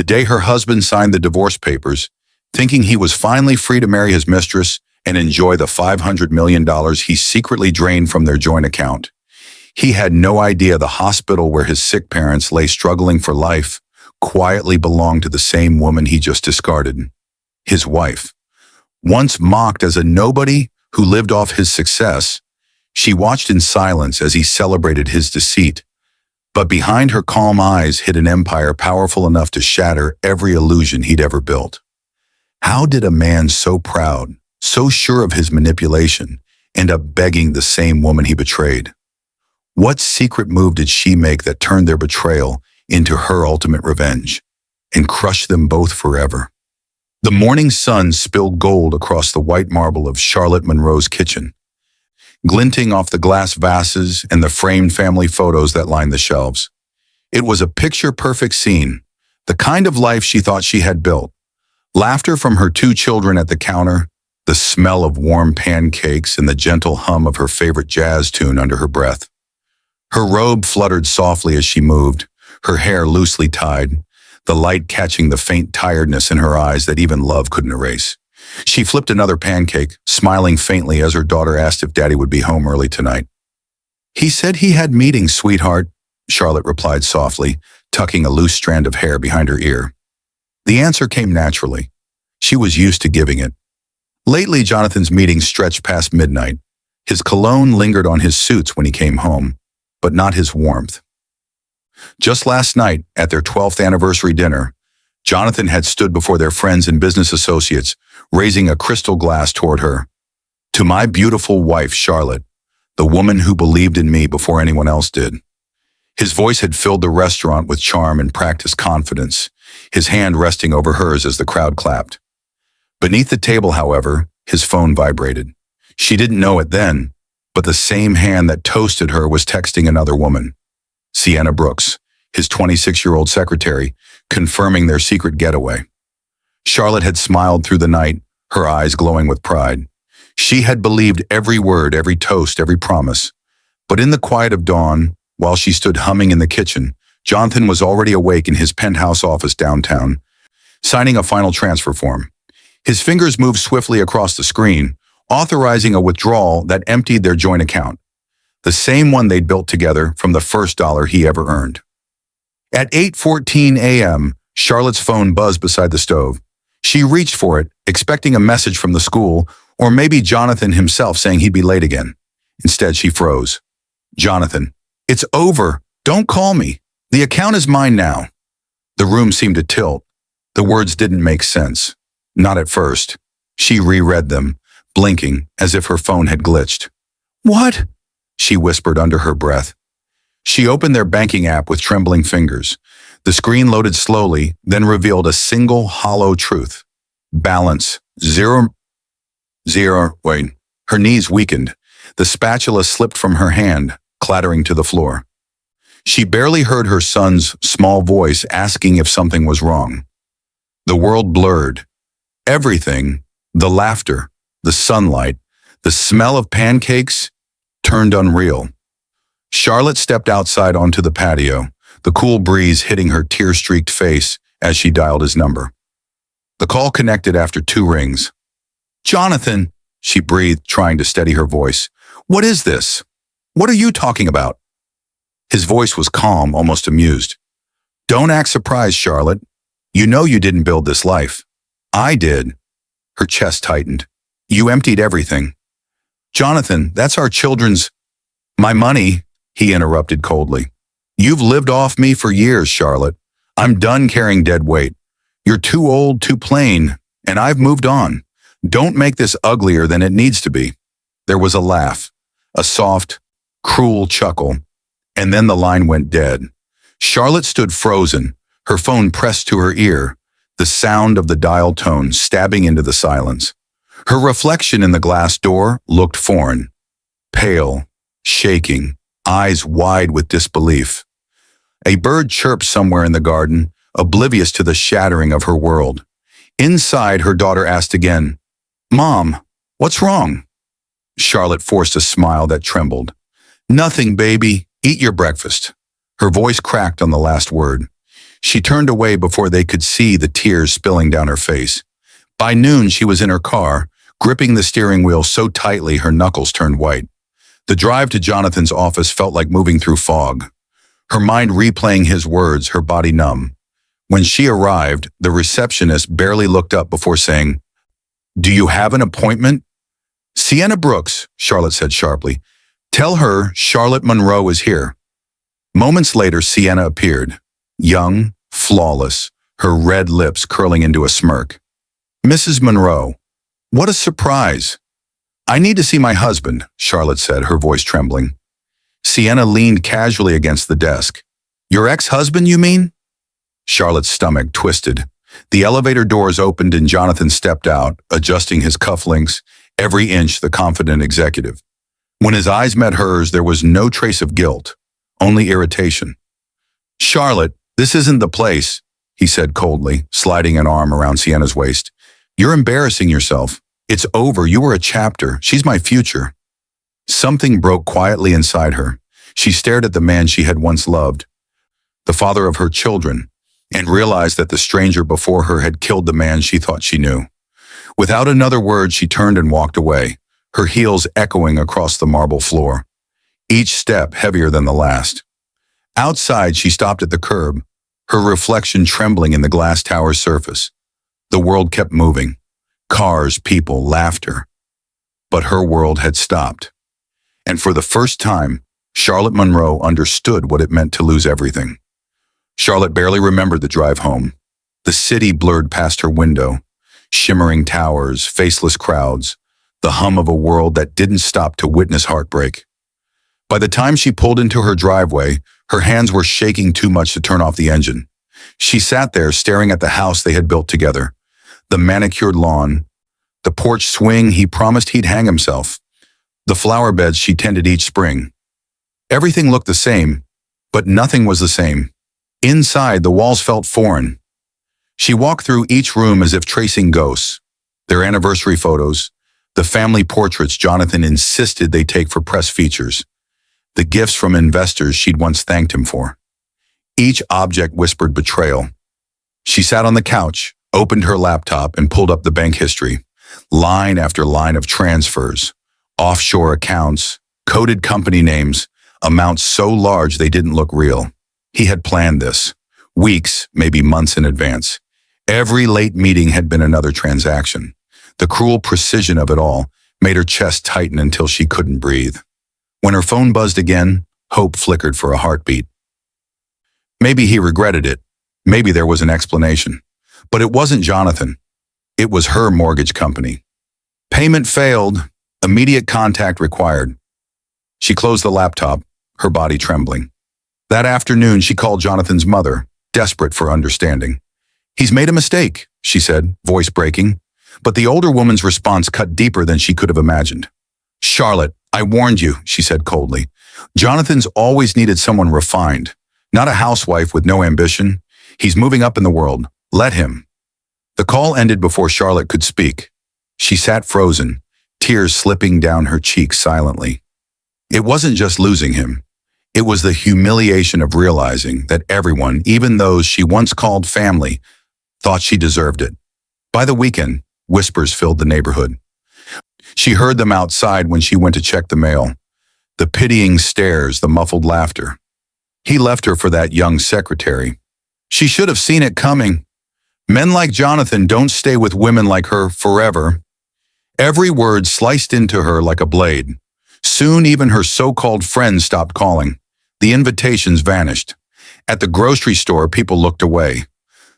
day her husband signed the divorce papers, thinking he was finally free to marry his mistress and enjoy the $500 million he secretly drained from their joint account. He had no idea the hospital where his sick parents lay struggling for life quietly belonged to the same woman he just discarded, his wife. Once mocked as a nobody who lived off his success, she watched in silence as he celebrated his deceit. But behind her calm eyes hid an empire powerful enough to shatter every illusion he'd ever built. How did a man so proud, so sure of his manipulation, end up begging the same woman he betrayed? What secret move did she make that turned their betrayal into her ultimate revenge and crushed them both forever? The morning sun spilled gold across the white marble of Charlotte Monroe's kitchen, glinting off the glass vases and the framed family photos that lined the shelves. It was a picture-perfect scene, the kind of life she thought she had built. Laughter from her two children at the counter, the smell of warm pancakes, and the gentle hum of her favorite jazz tune under her breath. Her robe fluttered softly as she moved, her hair loosely tied, the light catching the faint tiredness in her eyes that even love couldn't erase. She flipped another pancake, smiling faintly as her daughter asked if Daddy would be home early tonight. "He said he had meetings, sweetheart," Charlotte replied softly, tucking a loose strand of hair behind her ear. The answer came naturally. She was used to giving it. Lately, Jonathan's meetings stretched past midnight. His cologne lingered on his suits when he came home, but not his warmth. Just last night, at their 12th anniversary dinner, Jonathan had stood before their friends and business associates, raising a crystal glass toward her. "To my beautiful wife, Charlotte, the woman who believed in me before anyone else did." His voice had filled the restaurant with charm and practiced confidence, his hand resting over hers as the crowd clapped. Beneath the table, however, his phone vibrated. She didn't know it then, but the same hand that toasted her was texting another woman, Sienna Brooks, his 26-year-old secretary, confirming their secret getaway. Charlotte had smiled through the night, her eyes glowing with pride. She had believed every word, every toast, every promise. But in the quiet of dawn, while she stood humming in the kitchen, Jonathan was already awake in his penthouse office downtown, signing a final transfer form. His fingers moved swiftly across the screen, authorizing a withdrawal that emptied their joint account, the same one they'd built together from the first dollar he ever earned. At 8:14 a.m., Charlotte's phone buzzed beside the stove. She reached for it, expecting a message from the school, or maybe Jonathan himself saying he'd be late again. Instead, she froze. "Jonathan, it's over. Don't call me. The account is mine now." The room seemed to tilt. The words didn't make sense. Not at first. She reread them, blinking as if her phone had glitched. "What?" she whispered under her breath. She opened their banking app with trembling fingers. The screen loaded slowly, then revealed a single hollow truth. Balance, zero. Wait. Her knees weakened. The spatula slipped from her hand, clattering to the floor. She barely heard her son's small voice asking if something was wrong. The world blurred. Everything, the laughter, the sunlight, the smell of pancakes, turned unreal. Charlotte stepped outside onto the patio, the cool breeze hitting her tear-streaked face as she dialed his number. The call connected after 2 rings. "Jonathan," she breathed, trying to steady her voice. "What is this? What are you talking about?" His voice was calm, almost amused. "Don't act surprised, Charlotte. You know you didn't build this life. I did." Her chest tightened. "You emptied everything." "Jonathan, that's our children's—" "My money," he interrupted coldly. "You've lived off me for years, Charlotte. I'm done carrying dead weight. You're too old, too plain, and I've moved on. Don't make this uglier than it needs to be." There was a laugh, a soft, cruel chuckle, and then the line went dead. Charlotte stood frozen, her phone pressed to her ear, the sound of the dial tone stabbing into the silence. Her reflection in the glass door looked foreign, pale, shaking, eyes wide with disbelief. A bird chirped somewhere in the garden, oblivious to the shattering of her world. Inside, her daughter asked again, "Mom, what's wrong?" Charlotte forced a smile that trembled. "Nothing, baby. Eat your breakfast." Her voice cracked on the last word. She turned away before they could see the tears spilling down her face. By noon, she was in her car, gripping the steering wheel so tightly her knuckles turned white. The drive to Jonathan's office felt like moving through fog. Her mind replaying his words, her body numb. When she arrived, the receptionist barely looked up before saying, "Do you have an appointment?" "Sienna Brooks," Charlotte said sharply. "Tell her Charlotte Monroe is here." Moments later, Sienna appeared, young, flawless, her red lips curling into a smirk. "Mrs. Monroe, what a surprise." "I need to see my husband," Charlotte said, her voice trembling. Sienna leaned casually against the desk. "Your ex-husband, you mean?" Charlotte's stomach twisted. The elevator doors opened and Jonathan stepped out, adjusting his cufflinks, every inch the confident executive. When his eyes met hers, there was no trace of guilt, only irritation. "Charlotte, this isn't the place," he said coldly, sliding an arm around Sienna's waist. "You're embarrassing yourself. It's over. You were a chapter. She's my future." Something broke quietly inside her. She stared at the man she had once loved, the father of her children, and realized that the stranger before her had killed the man she thought she knew. Without another word, she turned and walked away, her heels echoing across the marble floor, each step heavier than the last. Outside, she stopped at the curb, her reflection trembling in the glass tower's surface. The world kept moving. Cars, people, laughter. But her world had stopped. And for the first time, Charlotte Monroe understood what it meant to lose everything. Charlotte barely remembered the drive home. The city blurred past her window, shimmering towers, faceless crowds, the hum of a world that didn't stop to witness heartbreak. By the time she pulled into her driveway, her hands were shaking too much to turn off the engine. She sat there staring at the house they had built together, the manicured lawn, the porch swing he promised he'd hang himself, the flower beds she tended each spring. Everything looked the same, but nothing was the same. Inside, the walls felt foreign. She walked through each room as if tracing ghosts, their anniversary photos, the family portraits Jonathan insisted they take for press features, the gifts from investors she'd once thanked him for. Each object whispered betrayal. She sat on the couch, opened her laptop, and pulled up the bank history, line after line of transfers, offshore accounts, coded company names, amounts so large they didn't look real. He had planned this, weeks, maybe months in advance. Every late meeting had been another transaction. The cruel precision of it all made her chest tighten until she couldn't breathe. When her phone buzzed again, hope flickered for a heartbeat. Maybe he regretted it. Maybe there was an explanation. But it wasn't Jonathan. It was her mortgage company. Payment failed. Immediate contact required. She closed the laptop, her body trembling. That afternoon, she called Jonathan's mother, desperate for understanding. "He's made a mistake," she said, voice breaking. But the older woman's response cut deeper than she could have imagined. "Charlotte, I warned you," she said coldly. "Jonathan's always needed someone refined, not a housewife with no ambition. He's moving up in the world. Let him." The call ended before Charlotte could speak. She sat frozen, tears slipping down her cheeks silently. It wasn't just losing him. It was the humiliation of realizing that everyone, even those she once called family, thought she deserved it. By the weekend, whispers filled the neighborhood. She heard them outside when she went to check the mail. The pitying stares, the muffled laughter. He left her for that young secretary. She should have seen it coming. Men like Jonathan don't stay with women like her forever. Every word sliced into her like a blade. Soon even her so-called friends stopped calling. The invitations vanished. At the grocery store, people looked away.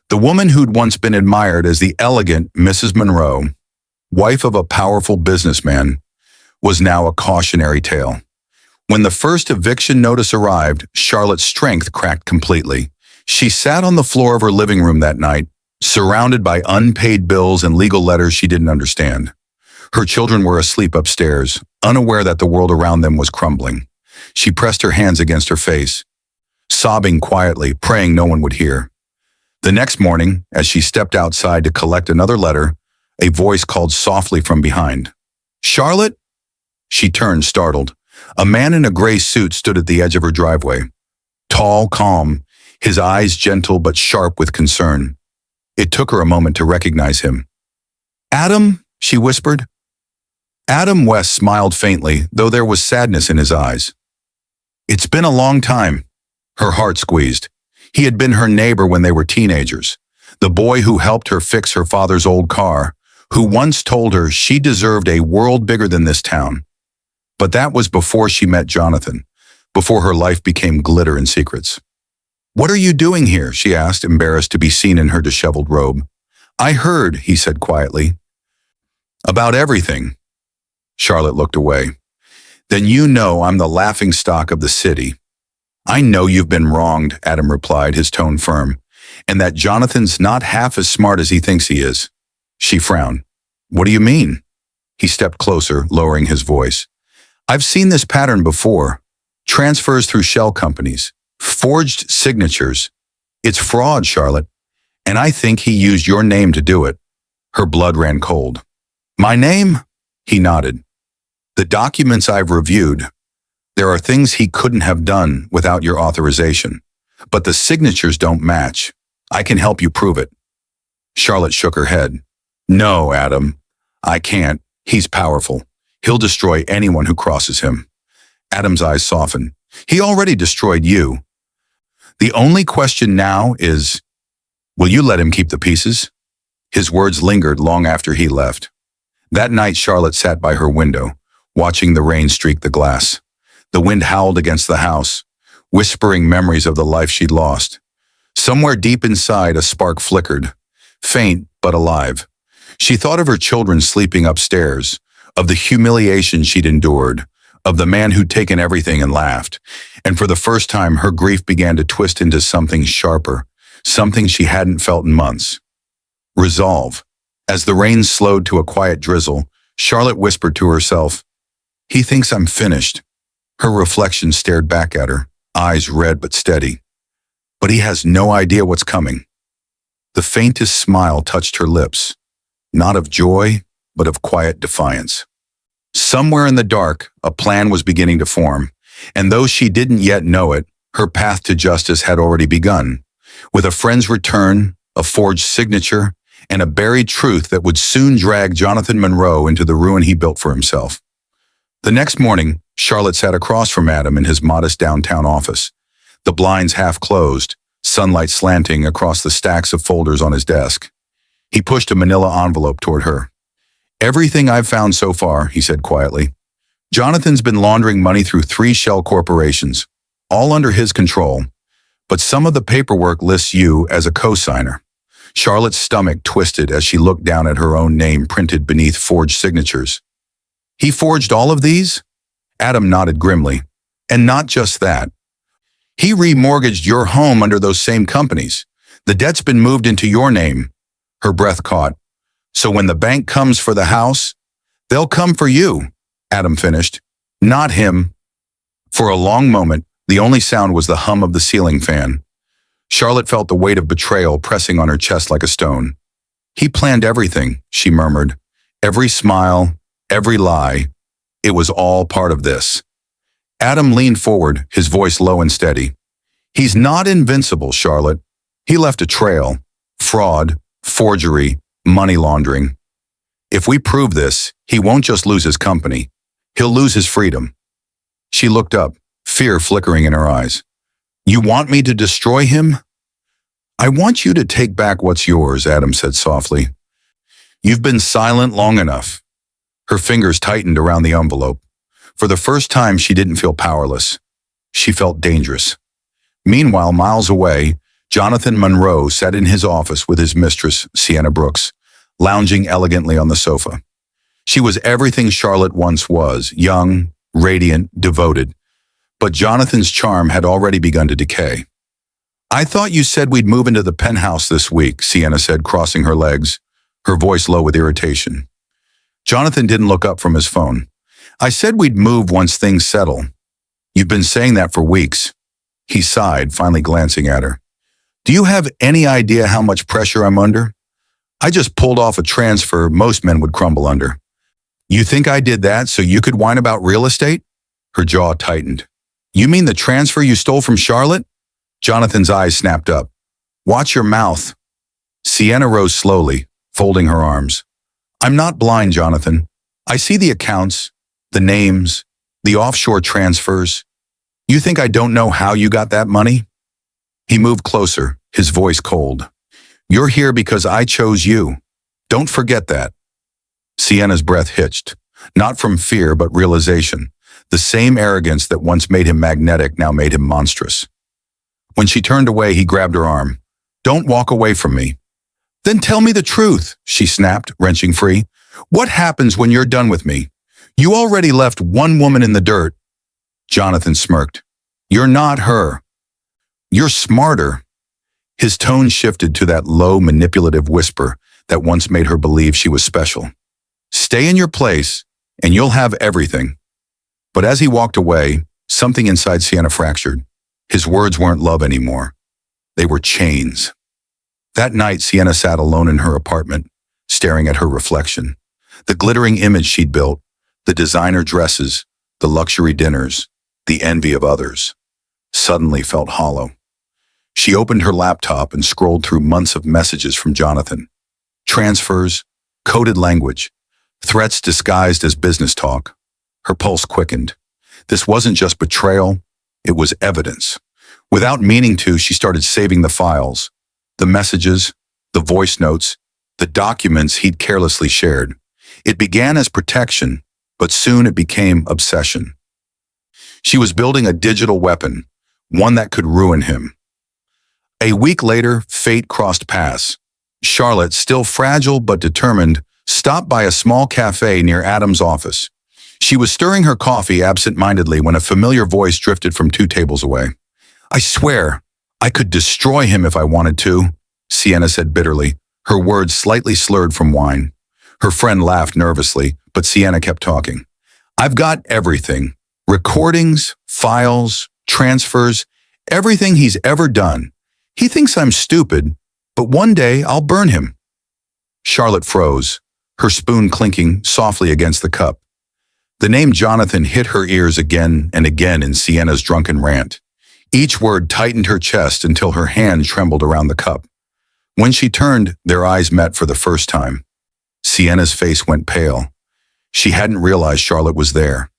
The woman who'd once been admired as the elegant Mrs. Monroe, wife of a powerful businessman, was now a cautionary tale. When the first eviction notice arrived, Charlotte's strength cracked completely. She sat on the floor of her living room that night, surrounded by unpaid bills and legal letters she didn't understand. Her children were asleep upstairs, unaware that the world around them was crumbling. She pressed her hands against her face, sobbing quietly, praying no one would hear. The next morning, as she stepped outside to collect another letter, a voice called softly from behind. "Charlotte?" She turned, startled. A man in a gray suit stood at the edge of her driveway. Tall, calm, his eyes gentle but sharp with concern. It took her a moment to recognize him. "Adam?" she whispered. Adam West smiled faintly, though there was sadness in his eyes. "It's been a long time." Her heart squeezed. He had been her neighbor when they were teenagers, the boy who helped her fix her father's old car, who once told her she deserved a world bigger than this town. But that was before she met Jonathan, before her life became glitter and secrets. "What are you doing here?" she asked, embarrassed to be seen in her disheveled robe. "I heard," he said quietly. "About everything." Charlotte looked away. "Then you know I'm the laughingstock of the city." "I know you've been wronged," Adam replied, his tone firm, "and that Jonathan's not half as smart as he thinks he is." She frowned. "What do you mean?" He stepped closer, lowering his voice. "I've seen this pattern before. Transfers through shell companies. Forged signatures. It's fraud, Charlotte. And I think he used your name to do it." Her blood ran cold. "My name?" He nodded. "The documents I've reviewed. There are things he couldn't have done without your authorization. But the signatures don't match. I can help you prove it." Charlotte shook her head. "No, Adam. I can't. He's powerful. He'll destroy anyone who crosses him." Adam's eyes softened. "He already destroyed you. The only question now is, will you let him keep the pieces?" His words lingered long after he left. That night, Charlotte sat by her window, watching the rain streak the glass. The wind howled against the house, whispering memories of the life she'd lost. Somewhere deep inside, a spark flickered, faint but alive. She thought of her children sleeping upstairs, of the humiliation she'd endured, of the man who'd taken everything and laughed. And for the first time, her grief began to twist into something sharper, something she hadn't felt in months. Resolve. As the rain slowed to a quiet drizzle, Charlotte whispered to herself, "He thinks I'm finished." Her reflection stared back at her, eyes red but steady. "But he has no idea what's coming." The faintest smile touched her lips, not of joy, but of quiet defiance. Somewhere in the dark, a plan was beginning to form, and though she didn't yet know it, her path to justice had already begun. With a friend's return, a forged signature, and a buried truth that would soon drag Jonathan Monroe into the ruin he built for himself. The next morning, Charlotte sat across from Adam in his modest downtown office, the blinds half closed, sunlight slanting across the stacks of folders on his desk. He pushed a manila envelope toward her. "Everything I've found so far," he said quietly. "Jonathan's been laundering money through 3 shell corporations, all under his control, but some of the paperwork lists you as a co-signer." Charlotte's stomach twisted as she looked down at her own name printed beneath forged signatures. "He forged all of these?" Adam nodded grimly. "And not just that. He remortgaged your home under those same companies. The debt's been moved into your name." Her breath caught. "So when the bank comes for the house, they'll come for you," Adam finished. "Not him." For a long moment, the only sound was the hum of the ceiling fan. Charlotte felt the weight of betrayal pressing on her chest like a stone. "He planned everything," she murmured. "Every smile, every lie. It was all part of this." Adam leaned forward, his voice low and steady. "He's not invincible, Charlotte. He left a trail. Fraud, forgery, money laundering. If we prove this, he won't just lose his company. He'll lose his freedom." She looked up, fear flickering in her eyes. "You want me to destroy him?" "I want you to take back what's yours," Adam said softly. "You've been silent long enough." Her fingers tightened around the envelope. For the first time, she didn't feel powerless. She felt dangerous. Meanwhile, miles away, Jonathan Monroe sat in his office with his mistress, Sienna Brooks, lounging elegantly on the sofa. She was everything Charlotte once was, young, radiant, devoted. But Jonathan's charm had already begun to decay. "I thought you said we'd move into the penthouse this week," Sienna said, crossing her legs, her voice low with irritation. Jonathan didn't look up from his phone. "I said we'd move once things settle. You've been saying that for weeks." He sighed, finally glancing at her. "Do you have any idea how much pressure I'm under? I just pulled off a transfer most men would crumble under. You think I did that so you could whine about real estate?" Her jaw tightened. "You mean the transfer you stole from Charlotte?" Jonathan's eyes snapped up. Watch your mouth. Sienna rose slowly, folding her arms. I'm not blind, Jonathan. I see the accounts, the names, the offshore transfers. You think I don't know how you got that money? He moved closer, his voice cold. You're here because I chose you. Don't forget that. Sienna's breath hitched, not from fear but realization. The same arrogance that once made him magnetic now made him monstrous. When she turned away, he grabbed her arm. Don't walk away from me. Then tell me the truth, she snapped, wrenching free. What happens when you're done with me? You already left one woman in the dirt. Jonathan smirked. You're not her. You're smarter. His tone shifted to that low, manipulative whisper that once made her believe she was special. Stay in your place, and you'll have everything. But as he walked away, something inside Sienna fractured. His words weren't love anymore. They were chains. That night, Sienna sat alone in her apartment, staring at her reflection. The glittering image she'd built, the designer dresses, the luxury dinners, the envy of others, suddenly felt hollow. She opened her laptop and scrolled through months of messages from Jonathan. Transfers, coded language, threats disguised as business talk. Her pulse quickened. This wasn't just betrayal, it was evidence. Without meaning to, she started saving the files, the messages, the voice notes, the documents he'd carelessly shared. It began as protection, but soon it became obsession. She was building a digital weapon, one that could ruin him. A week later, fate crossed paths. Charlotte, still fragile but determined, stopped by a small cafe near Adam's office. She was stirring her coffee absent-mindedly when a familiar voice drifted from 2 tables away. I swear, I could destroy him if I wanted to, Sienna said bitterly, her words slightly slurred from wine. Her friend laughed nervously, but Sienna kept talking. I've got everything. Recordings, files, transfers, everything he's ever done. He thinks I'm stupid, but one day I'll burn him. Charlotte froze, her spoon clinking softly against the cup. The name Jonathan hit her ears again and again in Sienna's drunken rant. Each word tightened her chest until her hand trembled around the cup. When she turned, their eyes met for the first time. Sienna's face went pale. She hadn't realized Charlotte was there.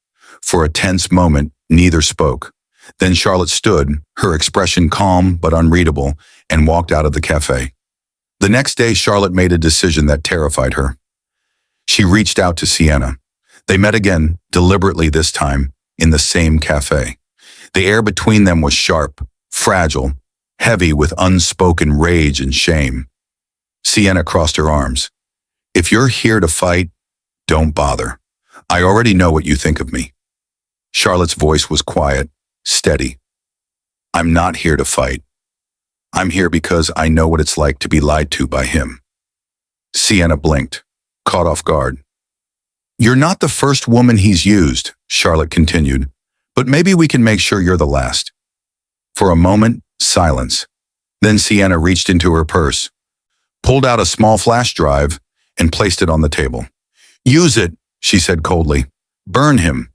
For a tense moment, neither spoke. Then Charlotte stood, her expression calm but unreadable, and walked out of the cafe. The next day, Charlotte made a decision that terrified her. She reached out to Sienna. They met again, deliberately this time, in the same cafe. The air between them was sharp, fragile, heavy with unspoken rage and shame. Sienna crossed her arms. If you're here to fight, don't bother. I already know what you think of me. Charlotte's voice was quiet, steady. I'm not here to fight. I'm here because I know what it's like to be lied to by him. Sienna blinked, caught off guard. You're not the first woman he's used, Charlotte continued, but maybe we can make sure you're the last. For a moment, silence. Then Sienna reached into her purse, pulled out a small flash drive, and placed it on the table. Use it, she said coldly. Burn him.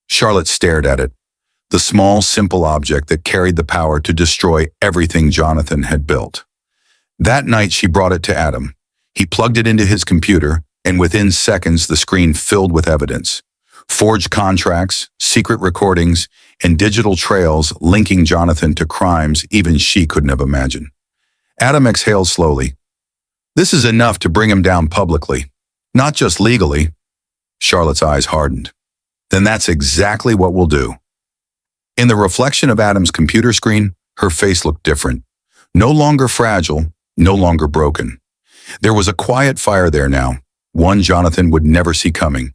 Charlotte stared at it, the small, simple object that carried the power to destroy everything Jonathan had built. That night, she brought it to Adam. He plugged it into his computer, and within seconds, the screen filled with evidence. Forged contracts, secret recordings, and digital trails linking Jonathan to crimes even she couldn't have imagined. Adam exhaled slowly. This is enough to bring him down publicly, not just legally. Charlotte's eyes hardened. Then that's exactly what we'll do. In the reflection of Adam's computer screen, her face looked different. No longer fragile, no longer broken. There was a quiet fire there now, one Jonathan would never see coming.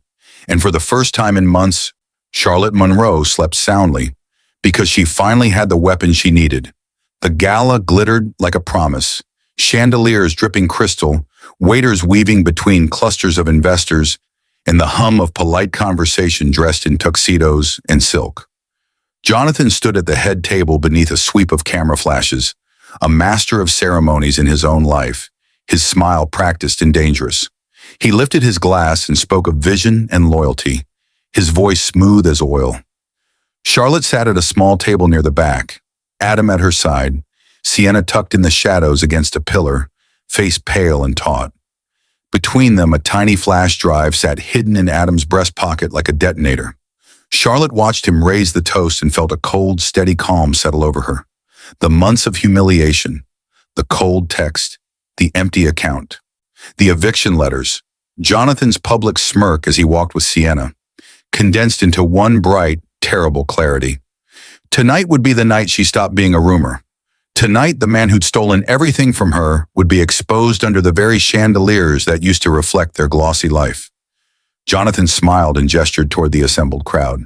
And for the first time in months, Charlotte Monroe slept soundly because she finally had the weapon she needed. The gala glittered like a promise, chandeliers dripping crystal, waiters weaving between clusters of investors, and the hum of polite conversation dressed in tuxedos and silk. Jonathan stood at the head table beneath a sweep of camera flashes, a master of ceremonies in his own life, his smile practiced and dangerous. He lifted his glass and spoke of vision and loyalty, his voice smooth as oil. Charlotte sat at a small table near the back, Adam at her side, Sienna tucked in the shadows against a pillar, face pale and taut. Between them, a tiny flash drive sat hidden in Adam's breast pocket like a detonator. Charlotte watched him raise the toast and felt a cold, steady calm settle over her. The months of humiliation, the cold text, the empty account, the eviction letters, Jonathan's public smirk as he walked with Sienna, condensed into one bright, terrible clarity. Tonight would be the night she stopped being a rumor. Tonight, the man who'd stolen everything from her would be exposed under the very chandeliers that used to reflect their glossy life. Jonathan smiled and gestured toward the assembled crowd.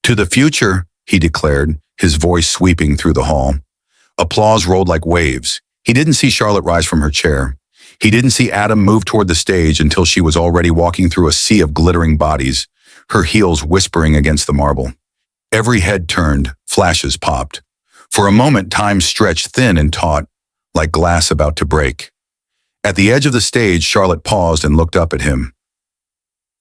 "To the future," he declared, his voice sweeping through the hall. Applause rolled like waves. He didn't see Charlotte rise from her chair. He didn't see Adam move toward the stage until she was already walking through a sea of glittering bodies, her heels whispering against the marble. Every head turned, flashes popped. For a moment, time stretched thin and taut, like glass about to break. At the edge of the stage, Charlotte paused and looked up at him.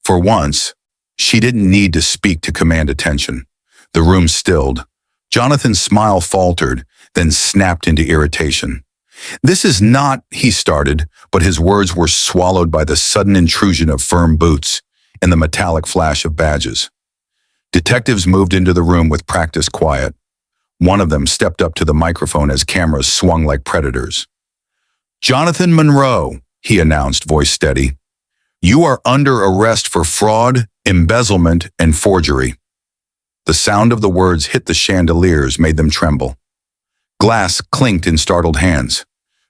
For once, she didn't need to speak to command attention. The room stilled. Jonathan's smile faltered, then snapped into irritation. "This is not," he started, but his words were swallowed by the sudden intrusion of firm boots and the metallic flash of badges. Detectives moved into the room with practiced quiet. One of them stepped up to the microphone as cameras swung like predators. "Jonathan Monroe," he announced, voice steady. "You are under arrest for fraud, embezzlement, and forgery." The sound of the words hit the chandeliers, made them tremble. Glass clinked in startled hands.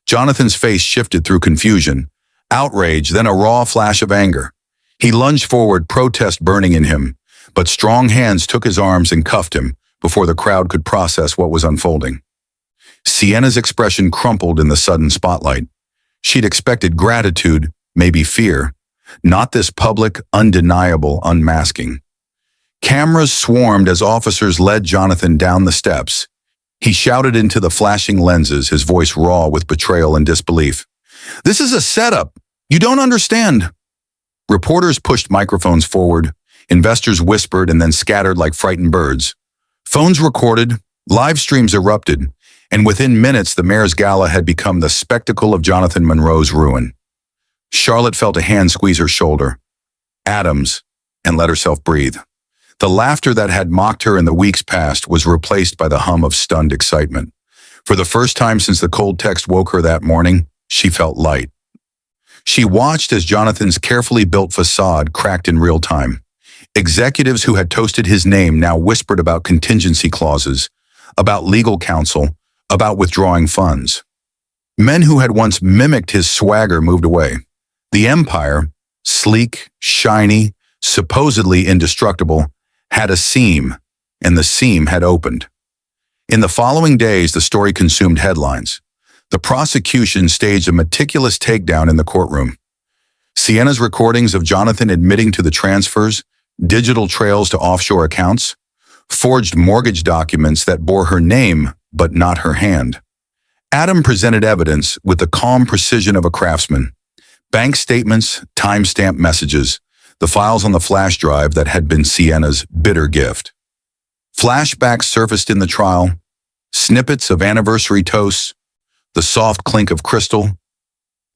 Jonathan's face shifted through confusion, outrage, then a raw flash of anger. He lunged forward, protest burning in him, but strong hands took his arms and cuffed him before the crowd could process what was unfolding. Sienna's expression crumpled in the sudden spotlight. She'd expected gratitude, maybe fear, not this public, undeniable unmasking. Cameras swarmed as officers led Jonathan down the steps. He shouted into the flashing lenses, his voice raw with betrayal and disbelief. "This is a setup. You don't understand." Reporters pushed microphones forward. Investors whispered and then scattered like frightened birds. Phones recorded, live streams erupted, and within minutes the mayor's gala had become the spectacle of Jonathan Monroe's ruin. Charlotte felt a hand squeeze her shoulder. Adam's, and let herself breathe. The laughter that had mocked her in the weeks past was replaced by the hum of stunned excitement. For the first time since the cold text woke her that morning, she felt light. She watched as Jonathan's carefully built facade cracked in real time. Executives who had toasted his name now whispered about contingency clauses, about legal counsel, about withdrawing funds. Men who had once mimicked his swagger moved away. The empire, sleek, shiny, supposedly indestructible, had a seam, and the seam had opened. In the following days, the story consumed headlines. The prosecution staged a meticulous takedown in the courtroom. Sienna's recordings of Jonathan admitting to the transfers, digital trails to offshore accounts, forged mortgage documents that bore her name but not her hand. Adam presented evidence with the calm precision of a craftsman. Bank statements, timestamp messages, the files on the flash drive that had been Sienna's bitter gift. Flashbacks surfaced in the trial, snippets of anniversary toasts, the soft clink of crystal,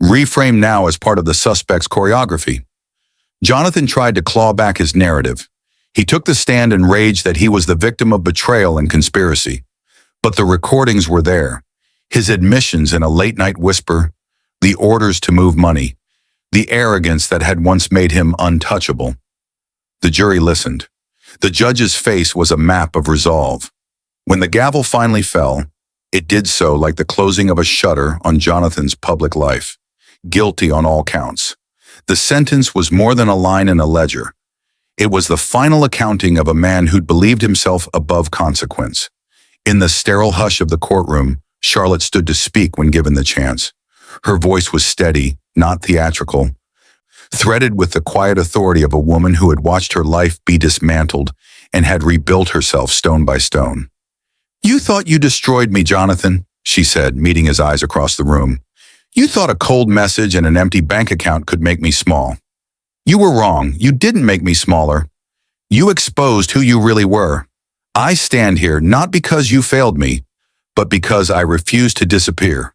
reframed now as part of the suspect's choreography. Jonathan tried to claw back his narrative. He took the stand and raged that he was the victim of betrayal and conspiracy. But the recordings were there, his admissions in a late-night whisper, the orders to move money, the arrogance that had once made him untouchable. The jury listened. The judge's face was a map of resolve. When the gavel finally fell, it did so like the closing of a shutter on Jonathan's public life. Guilty on all counts. The sentence was more than a line in a ledger. It was the final accounting of a man who'd believed himself above consequence. In the sterile hush of the courtroom, Charlotte stood to speak when given the chance. Her voice was steady, not theatrical, threaded with the quiet authority of a woman who had watched her life be dismantled and had rebuilt herself stone by stone. "You thought you destroyed me, Jonathan," she said, meeting his eyes across the room. "You thought a cold message and an empty bank account could make me small. You were wrong. You didn't make me smaller. You exposed who you really were. I stand here not because you failed me, but because I refuse to disappear."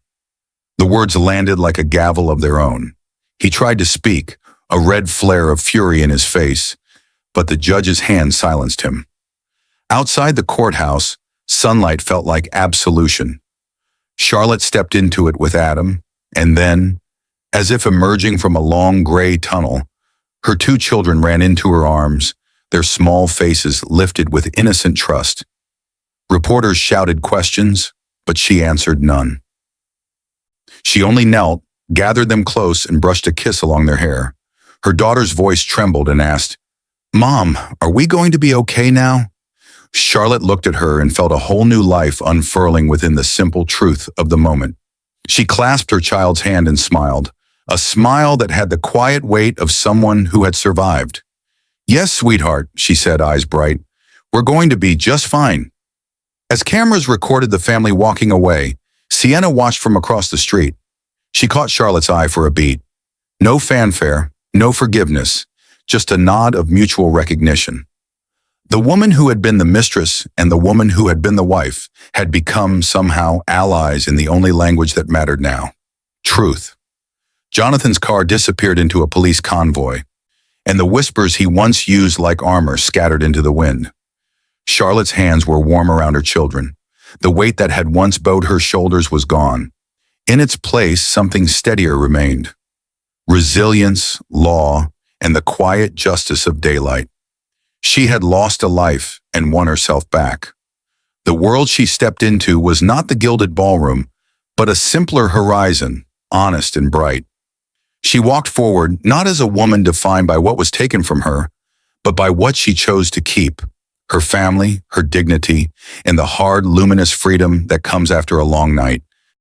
The words landed like a gavel of their own. He tried to speak, a red flare of fury in his face, but the judge's hand silenced him. Outside the courthouse, sunlight felt like absolution. Charlotte stepped into it with Adam, and then, as if emerging from a long gray tunnel, her two children ran into her arms, their small faces lifted with innocent trust. Reporters shouted questions, but she answered none. She only knelt, gathered them close, and brushed a kiss along their hair. Her daughter's voice trembled and asked, "Mom, are we going to be okay now?" Charlotte looked at her and felt a whole new life unfurling within the simple truth of the moment. She clasped her child's hand and smiled, a smile that had the quiet weight of someone who had survived. "Yes, sweetheart," she said, eyes bright. "We're going to be just fine." As cameras recorded the family walking away, Sienna watched from across the street. She caught Charlotte's eye for a beat. No fanfare, no forgiveness, just a nod of mutual recognition. The woman who had been the mistress and the woman who had been the wife had become somehow allies in the only language that mattered now: truth. Jonathan's car disappeared into a police convoy, and the whispers he once used like armor scattered into the wind. Charlotte's hands were warm around her children. The weight that had once bowed her shoulders was gone. In its place, something steadier remained: resilience, law, and the quiet justice of daylight. She had lost a life and won herself back. The world she stepped into was not the gilded ballroom, but a simpler horizon, honest and bright. She walked forward not as a woman defined by what was taken from her, but by what she chose to keep: her family, her dignity, and the hard, luminous freedom that comes after a long night.